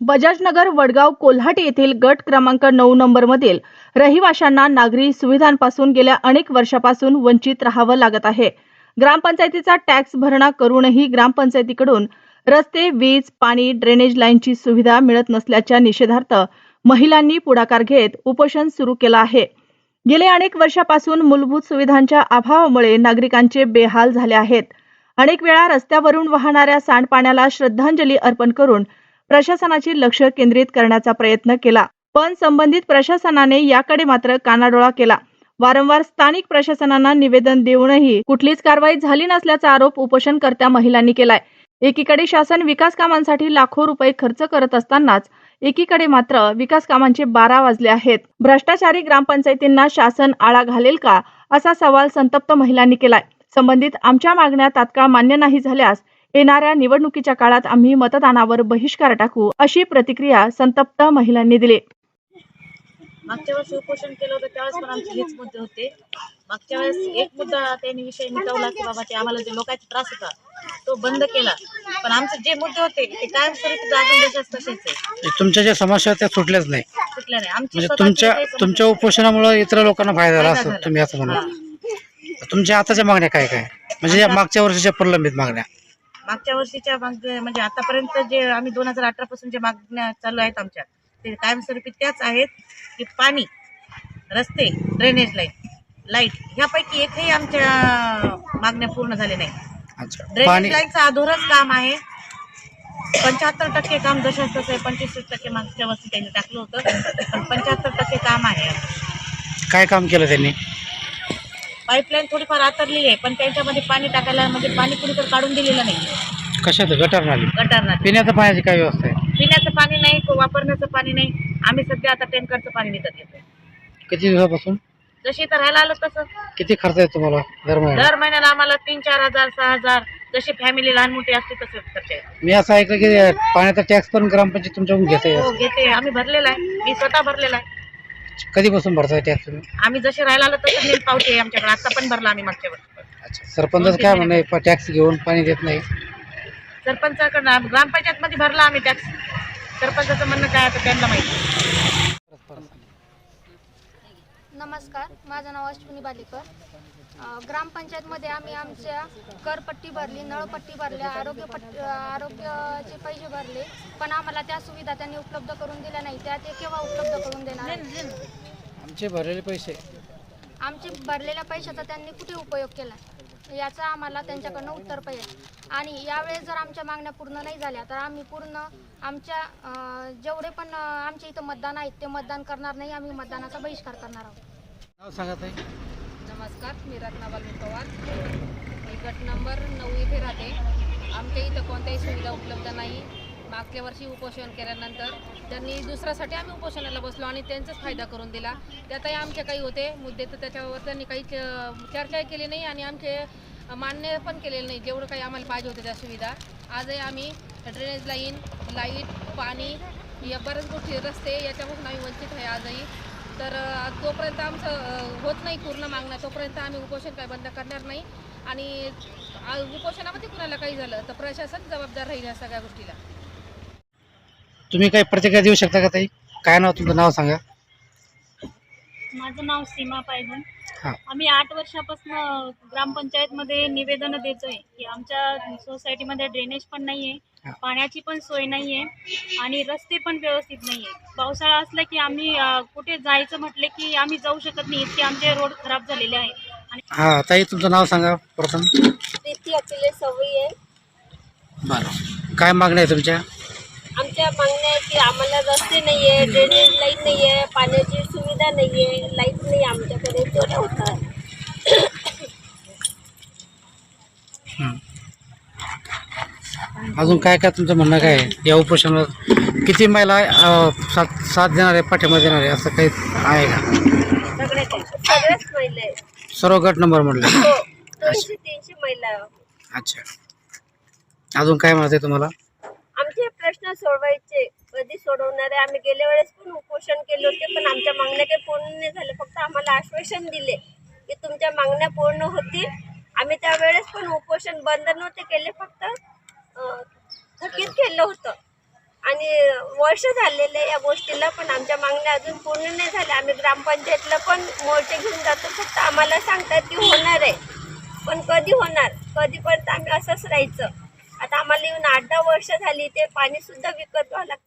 बजाजनगर वडगाव कोल्हाटी येथील गट क्रमांक 9 नंबरमधील रहिवाशांना नागरी सुविधांपासून गेल्या अनेक वर्षापासून वंचित राहावं लागत आहे। ग्रामपंचायतीचा टॅक्स भरणा करूनही ग्रामपंचायतीकडून रस्ते, वीज, पाणी, ड्रेनेज लाईनची सुविधा मिळत नसल्याच्या निषेधार्थ महिलांनी पुढाकार घेत उपोषण सुरू केलं आहे। गेल्या अनेक वर्षापासून मूलभूत सुविधांच्या अभावामुळे नागरिकांचे बेहाल झाले आहेत। अनेक वेळा रस्त्यावरून वाहणाऱ्या सांडपाण्याला श्रद्धांजली अर्पण करून प्रशासनाचे लक्ष केंद्रित करण्याचा प्रयत्न केला, पण संबंधित प्रशासनाने याकडे मात्र कानाडोळा केला। वारंवार स्थानिक प्रशासनांना निवेदन देऊनही कुठलीच कारवाई झाली नसल्याचा आरोप उपोषणकर्त्या महिलांनी केलाय। एकीकडे शासन विकास कामांसाठी लाखो रुपये खर्च करत असतानाच एकीकडे मात्र विकास कामांचे 12 वाजले आहेत। भ्रष्टाचारी ग्रामपंचायतींना शासन आळा घालेल का, असा सवाल संतप्त महिलांनी केलाय। संबंधित आमच्या मागण्या तात्काळ मान्य नाही झाल्यास येणाऱ्या निवडणुकीच्या काळात आम्ही मतदानावर बहिष्कार टाकू, अशी प्रतिक्रिया संतप्त महिलांनी दिली। मागच्या वेळेस उपोषण केलं होतं त्यावेळेस पण आमचे हेच मुद्दे होते। मागच्या वेळेस एक मुद्दा त्यांनी विषय मिटवला की बाबा ते आम्हाला जे लोकांचा त्रास होता तो बंद केला, पण आमचे जे मुद्दे होते ते कायमस्वरूपी अजून तसेच आहे। तुमच्या ज्या समस्या त्या सुटल्याच नाही, सुटल्या नाही। आमची म्हणजे तुमच्या उपोषणामुळे इतर लोकांना फायदा झाला असं तुम्ही असं म्हणा। तुमच्या आताच्या मागण्या काय काय, म्हणजे या मागच्या वर्षीच्या प्रलंबित मागण्या? मागच्या वर्षीच्या म्हणजे आतापर्यंत जे आम्ही 2018 पासून जे मागण्या चालू आहेत आमच्या, ते कायमस्वरूपी त्याच आहेत की पाणी, रस्ते, ड्रेनेज लाईट ह्यापैकी एकही आमच्या मागण्या पूर्ण झाले नाही। ड्रेनेज लाईनचं अधुरच काम आहे। 75% काम जसं तसं आहे। 25% मागच्या वर्षी त्यांनी टाकलं होतं, पण 75% काम आहे। काय काम केलं त्यांनी? पाईपलाईन थोडीफार आतरलेली आहे, पण त्यांच्यामध्ये पाणी टाकायला म्हणजे पाणी कुणीकडे काढून दिलेलं नाही। कशात? गटार नाली? गटार नाली। पिण्याच्या पाण्याची काय व्यवस्था आहे? पिण्याचं पाणी नाही, वापरण्याचं पाणी नाही। आम्ही सध्या आता टँकरचं पाणी विकत घेतोय। किती दिवसापासून? जशी तर राहायला आलं तसं। किती खर्च आहे तुम्हाला दर महिन्याला? आम्हाला 3-4 हजार, 6 हजार, जशी फॅमिली लहान मोठी असते तसे खर्च आहे। मी असं ऐकलं की पाण्याचा टॅक्स पण ग्रामपंचायत तुमच्याकडून घेते? हो, घेते। आम्ही भरलेला आहे, मी स्वतः भरलेला आहे। कधीपासून भरताय टॅक्स तुम्ही? आम्ही जसे राहायला आलं तसं नील पावती आहे आमच्याकडे। आता पण भरला आम्ही मागच्या वर्षी। अच्छा, सरपंच काय म्हणणे टॅक्स घेऊन पाणी देत नाही? सरपंचाकडनं ग्रामपंचायत मध्ये भरला आम्ही टॅक्स। सरपंचाचं म्हणणं काय आता त्यांना माहिती। नमस्कार, माझं नाव अश्विनी बालेकर। ग्रामपंचायतमध्ये आम्ही आमच्या करपट्टी भरली, नळपट्टी भरल्या, आरोग्याचे पैसे भरले, पण आम्हाला त्या सुविधा त्यांनी उपलब्ध करून दिल्या नाही। त्या ते केव्हा उपलब्ध करून देणार? आमचे भरलेले पैसे, आमचे भरलेल्या पैशाचा त्यांनी कुठे उपयोग केला याचा आम्हाला त्यांच्याकडनं उत्तर पाहिजे। आणि यावेळेस जर आमच्या मागण्या पूर्ण नाही झाल्या तर आम्ही पूर्ण आमच्या जेवढे पण आमच्या इथं मतदान आहेत ते मतदान करणार नाही। आम्ही मतदानाचा बहिष्कार करणार आहोत। नाव सांगा ताई। नमस्कार, मी रत्नाबाई पवार, मी गट नंबर 9 इथे राहते। आमच्या इथं कोणत्याही सुविधा उपलब्ध नाही। मागच्या वर्षी उपोषण केल्यानंतर त्यांनी दुसऱ्यासाठी आम्ही उपोषणाला बसलो आणि त्यांचाच फायदा करून दिला। त्यातही आमचे काही होते मुद्दे, तर त्याच्यावर त्यांनी काही चर्चाही केली नाही आणि आमचे मान्य पण केलेलं नाही जेवढं काही आम्हाला पाहिजे होते त्या सुविधा। आजही आम्ही ड्रेनेज लाईट, पाणी या बऱ्याच गोष्टी, रस्ते याच्यापासून आम्ही वंचित आहे आजही। तर तोपर्यंत आमचं होत नाही पूर्ण मागण्या, तोपर्यंत आम्ही उपोषण काय बंद करणार नाही। आणि उपोषणामध्ये कुणाला काही झालं तर प्रशासन जबाबदार राहील या सगळ्या गोष्टीला। तुम्ही काही प्रतिक्रिया देऊ शकता का ताई? काय नाव तुमचं? नाव सांगा। माझं नाव सीमा पायगन। हां, आम्ही 8 वर्षापासून ग्रामपंचायतमध्ये निवेदन देतोय की आमच्या सोसायटीमध्ये ड्रेनेज पण नाही आहे, पाण्याची पण सोय नाही आहे आणि रस्ते पण व्यवस्थित नाही आहे। पावसाळा असला की आम्ही कुठे जायचं म्हटलं की आम्ही जाऊ शकत नाही, इतके आमचे रोड खराब झालेले आहेत। हां ताई, तुमचं नाव सांगा प्रथम। प्रीती अखिलेश सवई आहे। बरं, काय मागण्या आहे तुमच्या? आमच्या मागण्या आहे की आम्हाला रस्ते नाही आहे, ड्रेनेज लाईन नाही आहे, पाण्याची सुविधा नाही आहे, लाईट नाही आमच्याकडे, चोऱ्या होतात। अजून काय काय तुमचं म्हणणं काय आहे या उपोषणाला? किती महिला साथ देणार आहे, पाठिंबा देणार आहे, असं काही आहे का? सगळ्याच महिला आहेत। सर्व गट नंबर म्हटलं? हो, 200-300 महिला। अच्छा, अजून काय म्हणते तुम्हाला? आमचे प्रश्न सोडवायचे, कधी सोडवणार आहे? आम्ही गेल्या वेळेस पण उपोषण केले होते, पण आमच्या मागण्या काही पूर्ण नाही झाल्या। फक्त आम्हाला आश्वासन दिले की तुमच्या मागण्या पूर्ण होतील। आम्ही त्यावेळेस पण उपोषण बंद नव्हते केले, फक्त थकीत केलं होतं। आणि वर्ष झालेले या गोष्टीला, पण आमच्या मागण्या अजून पूर्ण नाही झाल्या. आम्ही ग्रामपंचायतला पण मोर्चे घेऊन जातो, फक्त आम्हाला सांगतात की होणार आहे, पण कधी होणार, कधीपर्यंत आम्ही असंच राहायचं. आता आम्हाला येऊन 8-10 वर्ष झाली, ते पाणीसुद्धा विकत घ्यावं लागतं.